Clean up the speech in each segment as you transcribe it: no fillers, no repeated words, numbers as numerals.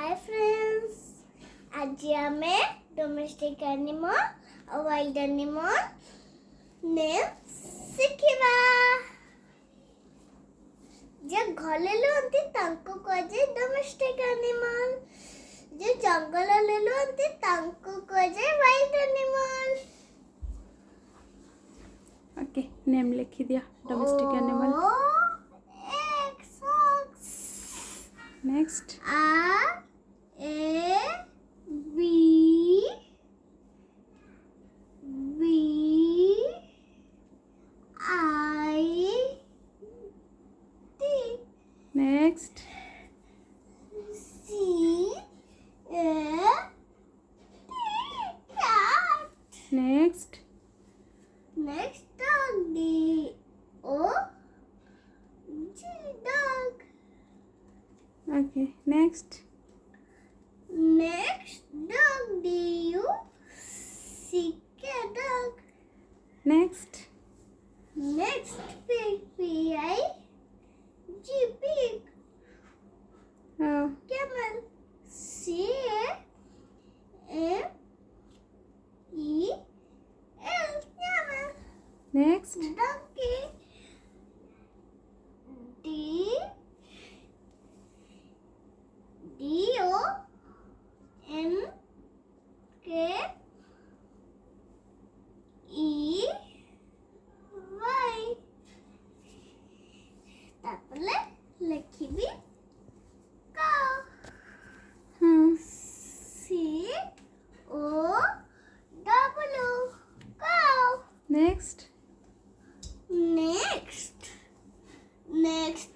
Hi friends, आज आमे domestic animal और वाइल्ड एनिमल नेम शिखिबा। जे घरे लुहंती तांको कजे डोमेस्टिक एनिमल, जे जंगल ले लुहंती तांको कजे वाइल्ड एनिमल। ओके, नेम लिखी दिया domestic animal. Next B I T. Next C A T cat. Next Next dog D O G dog. Okay next Next dog D U C K dog. Next Next pig P I G pig. Camel C A M E L camel. Next Donkey D O N K E Y. তারপরে লিখিবি cow. C O W cow. Next Next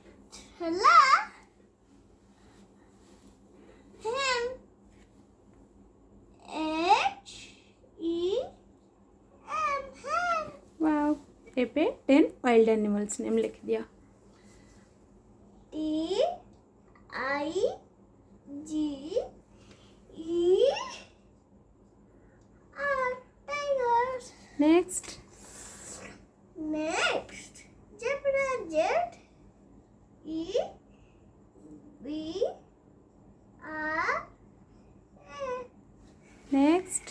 ହେଲା hen. H E N hen. Wow, ए पे 10 wild animals name लिख दिया। T I G E R tigers. Next Zebra Z E B R A. Next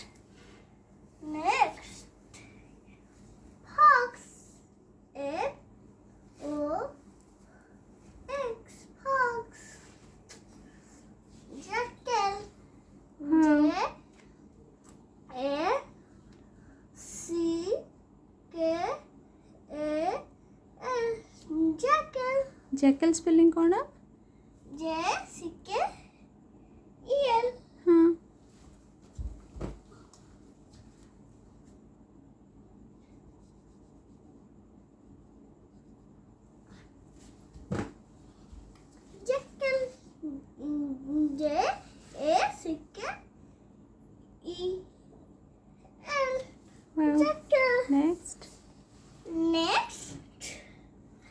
Fox F O X fox. Jackal J A C K A L. Jackal jackal spelling कौन है? J C K E L. हाँ Jackal J A C K E L. Wow. Jackal. Next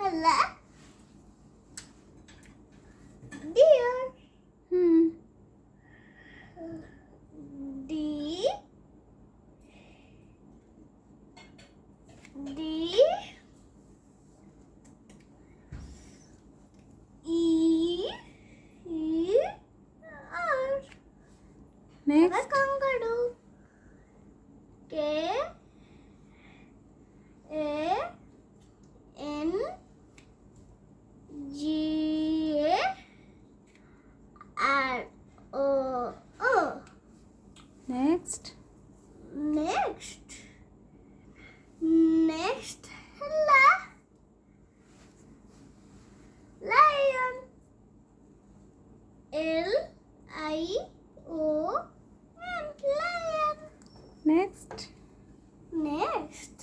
Hello. Deer D E R. Next Kangaroo K A N G A R O O. Next Next lion L I O N lion. Next Next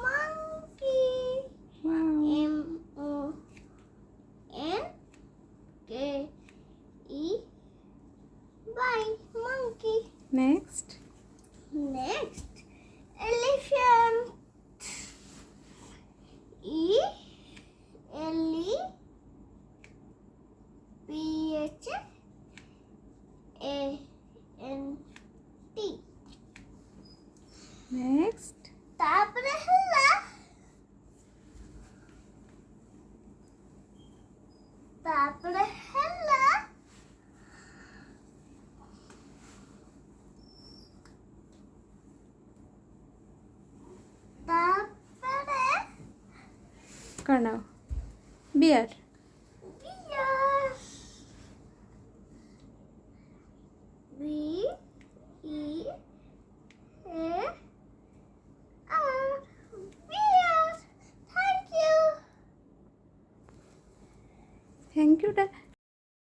monkey wow. M O N K E Y monkey. Next Elephant E L E P H A N T. Next তারপরে হলো कर now bear Beer. B E A R. Beer. Thank you. Thank you